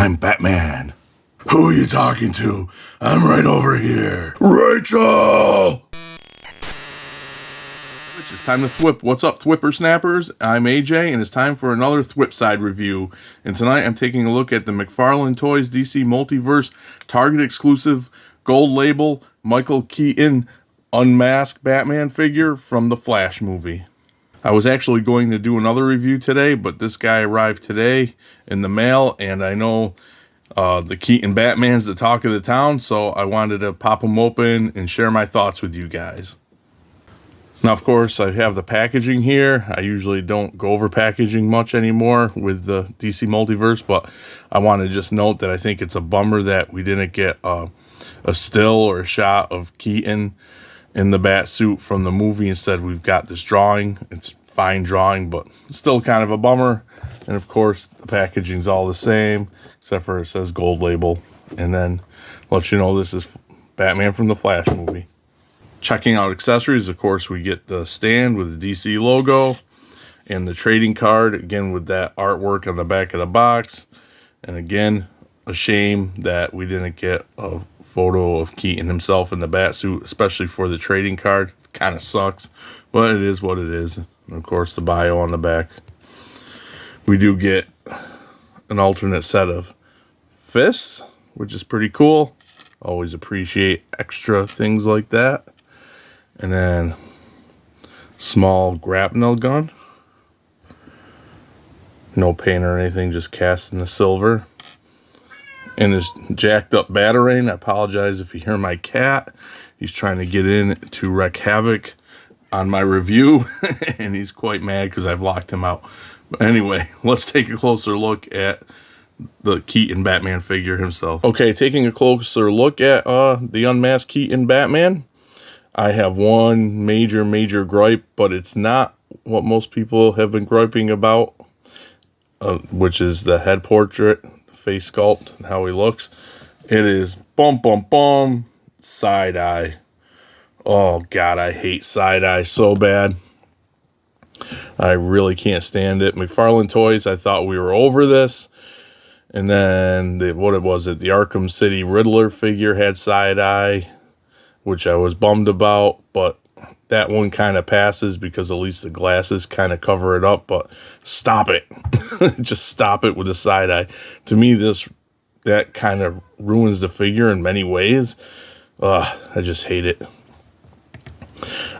I'm Batman. Who are you talking to? I'm right over here. Rachel! It's time to thwip. What's up, Thwipper Snappers? I'm AJ, and it's time for another Thwip Side review. And tonight I'm taking a look at the McFarlane Toys DC Multiverse Target exclusive gold label Michael Keaton Unmasked Batman figure from the Flash movie. I was actually going to do another review today, but this guy arrived today in the mail, and I know the Keaton Batman's the talk of the town, so I wanted to pop him open and share my thoughts with you guys. Now, of course, I have the packaging here. I usually don't go over packaging much anymore with the DC Multiverse, but I want to just note that I think it's a bummer that we didn't get a still or a shot of Keaton in the bat suit from the movie. Instead, we've got this drawing. It's fine drawing, but still kind of a bummer. And of course, the packaging's all the same, except for it says gold label. And then let you know this is Batman from the Flash movie. Checking out accessories, of course, we get the stand with the DC logo and the trading card, again with that artwork on the back of the box. And again, a shame that we didn't get a photo of Keaton himself in the bat suit, especially for the trading card. Kind of sucks, but it is what it is. And of course, the bio on the back. We do get an alternate set of fists, which is pretty cool. Always appreciate extra things like that. And then small grapnel gun. No paint or anything, just cast in the silver. And his jacked up Batarang. I apologize if you hear my cat. He's trying to get in to wreak havoc on my review. And he's quite mad because I've locked him out. But anyway, let's take a closer look at the Keaton Batman figure himself. Okay, taking a closer look at the Unmasked Keaton Batman. I have one major gripe, but it's not what most people have been griping about, which is the head portrait, face sculpt, and how he looks. It is side-eye. Oh, God, I hate side-eye so bad. I really can't stand it. McFarlane Toys, I thought we were over this. And then, the Arkham City Riddler figure had side-eye, which I was bummed about, but that one kind of passes because at least the glasses kind of cover it up. But stop it. Just stop it with the side-eye. To me, that kind of ruins the figure in many ways. I just hate it.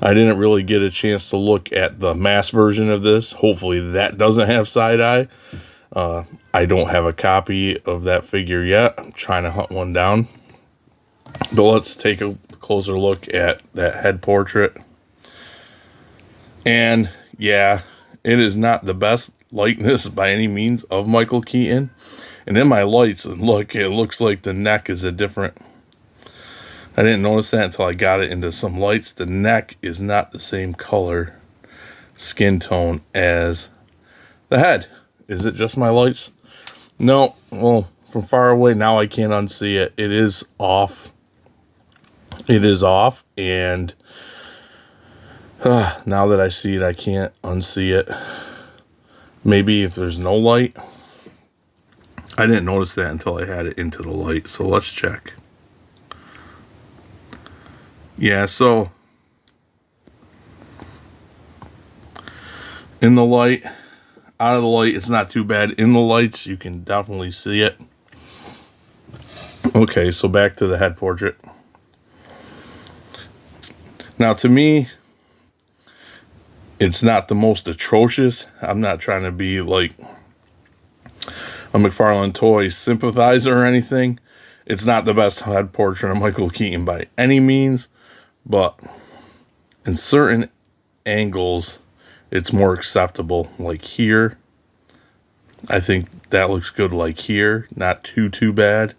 I didn't really get a chance to look at the mass version of this. Hopefully that doesn't have side-eye. I don't have a copy of that figure yet. I'm trying to hunt one down. But let's take a closer look at that head portrait. And yeah, it is not the best likeness by any means of Michael Keaton. And in my lights, look, it looks like the neck is a different... I didn't notice that until I got it into some lights. The neck is not the same color, skin tone as the head. Is it just my lights? No. Well, from far away, now I can't unsee it. It is off. It is off, and now that I see it, I can't unsee it. Maybe if there's no light. I didn't notice that until I had it into the light, so let's check. Yeah, so in the light, out of the light, it's not too bad. In the lights, you can definitely see it. Okay, so back to the head portrait. Now, to me, it's not the most atrocious. I'm not trying to be like a McFarlane Toys sympathizer or anything. It's not the best head portrait of Michael Keaton by any means, but in certain angles, it's more acceptable. Like here, I think that looks good like here. Not too bad.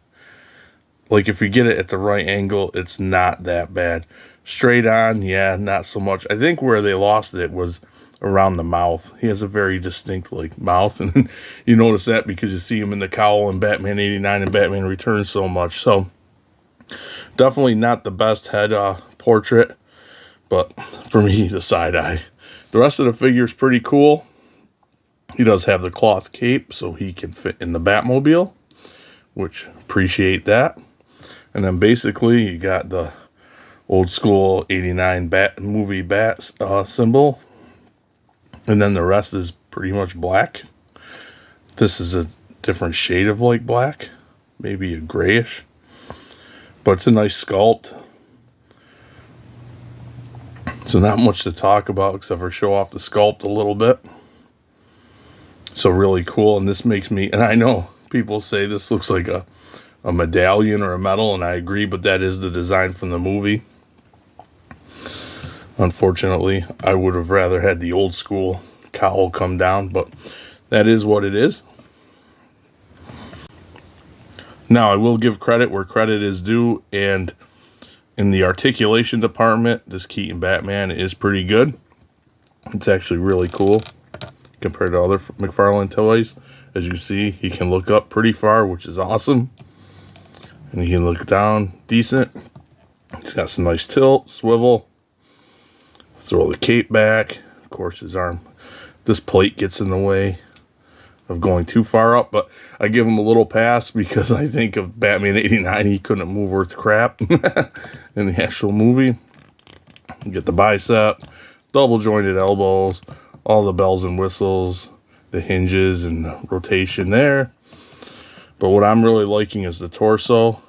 Like if you get it at the right angle, it's not that bad. Straight on, yeah, not so much. I think where they lost it was around the mouth. He has a very distinct like mouth, and you notice that because you see him in the cowl in Batman 89 and Batman Returns so much. So definitely not the best head portrait, but for me, the side-eye. The rest of the figure is pretty cool. He does have the cloth cape, so he can fit in the Batmobile, which appreciate that. And then basically you got the old school 89 movie bat symbol. And then the rest is pretty much black. This is a different shade of like black, maybe a grayish, but it's a nice sculpt. So not much to talk about except for show off the sculpt a little bit. So really cool. And this makes me, and I know people say this looks like a medallion or a medal, and I agree, but that is the design from the movie. Unfortunately, I would have rather had the old school cowl come down, but that is what it is. Now, I will give credit where credit is due, and in the articulation department, this Keaton Batman is pretty good. It's actually really cool compared to other McFarlane toys. As you can see, he can look up pretty far, which is awesome. And he can look down decent. He's got some nice tilt, swivel. Throw the cape back. Of course, his arm. This plate gets in the way of going too far up, but I give him a little pass because I think of Batman 89, he couldn't move worth crap in the actual movie. You get the bicep, double jointed elbows, all the bells and whistles, the hinges and the rotation there. But what I'm really liking is the torso.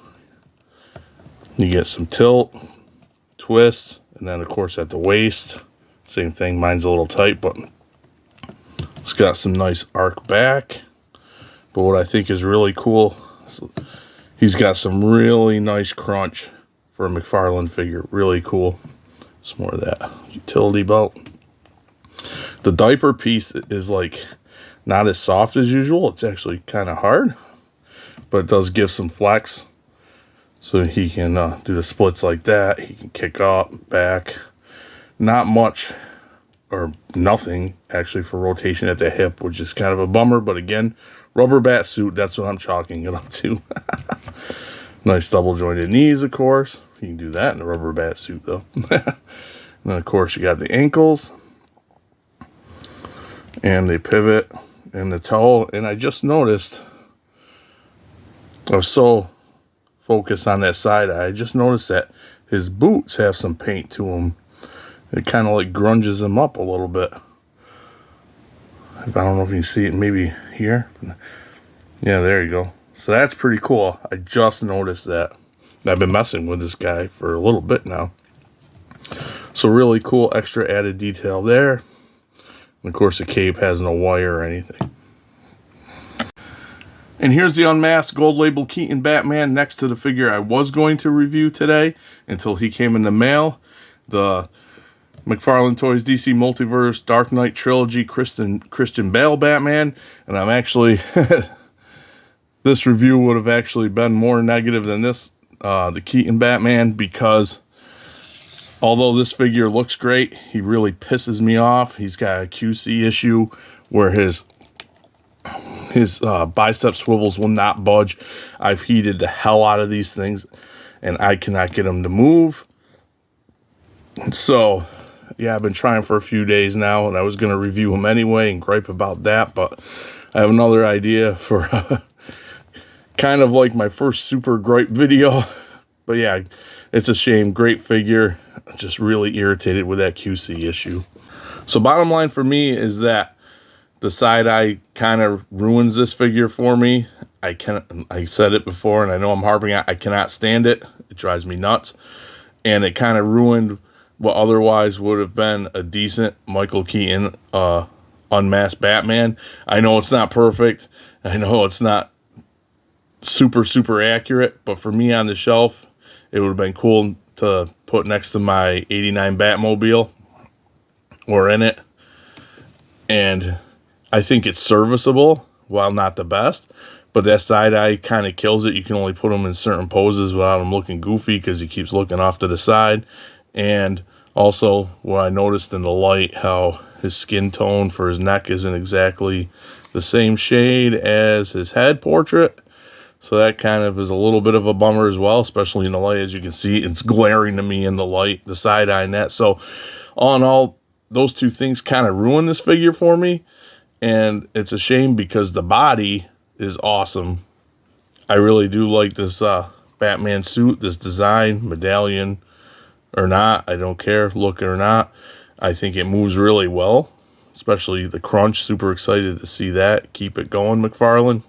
You get some tilt, twist, and then of course at the waist, same thing. Mine's a little tight, but it's got some nice arc back. But what I think is really cool is he's got some really nice crunch for a McFarlane figure. Really cool. Some more of that utility belt. The diaper piece is like not as soft as usual. It's actually kind of hard, but it does give some flex. So he can do the splits like that. He can kick up, back. Not much or nothing actually for rotation at the hip, which is kind of a bummer. But again, rubber bat suit, that's what I'm chalking it up to. Nice double jointed knees, of course. You can do that in a rubber bat suit though. And then of course you got the ankles. And the pivot and the toe. And I just noticed, I was so focused on that side eye, I just noticed that his boots have some paint to them. It kind of like grunges him up a little bit. I don't know if you can see it maybe here. Yeah, there you go. So that's pretty cool. I just noticed that. I've been messing with this guy for a little bit now. So really cool extra added detail there. And of course the cape has no wire or anything. And here's the unmasked gold label Keaton Batman next to the figure I was going to review today until he came in the mail. The McFarlane Toys DC Multiverse Dark Knight Trilogy Christian Bale Batman. And I'm actually, this review would have actually been more negative than this, the Keaton Batman, because although this figure looks great, he really pisses me off. He's got a QC issue where his bicep swivels will not budge. I've heated the hell out of these things, and I cannot get them to move. So, yeah, I've been trying for a few days now, and I was going to review them anyway and gripe about that, but I have another idea for kind of like my first super gripe video. But yeah, it's a shame. Great figure. Just really irritated with that QC issue. So bottom line for me is that the side eye kind of ruins this figure for me. I said it before, and I know I'm harping on, I cannot stand it. It drives me nuts. And it kind of ruined what otherwise would have been a decent Michael Keaton unmasked Batman. I know it's not perfect. I know it's not super accurate, but for me on the shelf, it would have been cool to put next to my 89 Batmobile or in it. And I think it's serviceable, while not the best. But that side eye kind of kills it. You can only put him in certain poses without him looking goofy because he keeps looking off to the side. And also, what I noticed in the light, how his skin tone for his neck isn't exactly the same shade as his head portrait. So that kind of is a little bit of a bummer as well, especially in the light. As you can see, it's glaring to me in the light, the side eye net. So all in all, those two things kind of ruined this figure for me. And it's a shame because the body is awesome. I really do like this Batman suit, this design, medallion or not. I don't care, look or not. I think it moves really well, especially the crunch. Super excited to see that. Keep it going, McFarlane.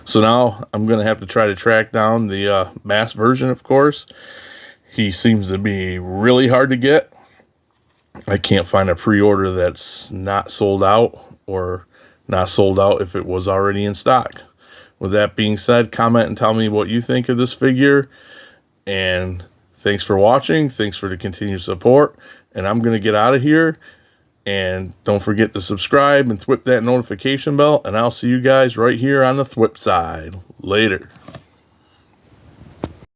So now I'm going to have to try to track down the mass version, of course. He seems to be really hard to get. I can't find a pre-order that's not sold out, or not sold out if it was already in stock. With that being said, comment and tell me what you think of this figure. And thanks for watching. Thanks for the continued support. And I'm going to get out of here. And don't forget to subscribe and thwip that notification bell. And I'll see you guys right here on the thwip side. Later.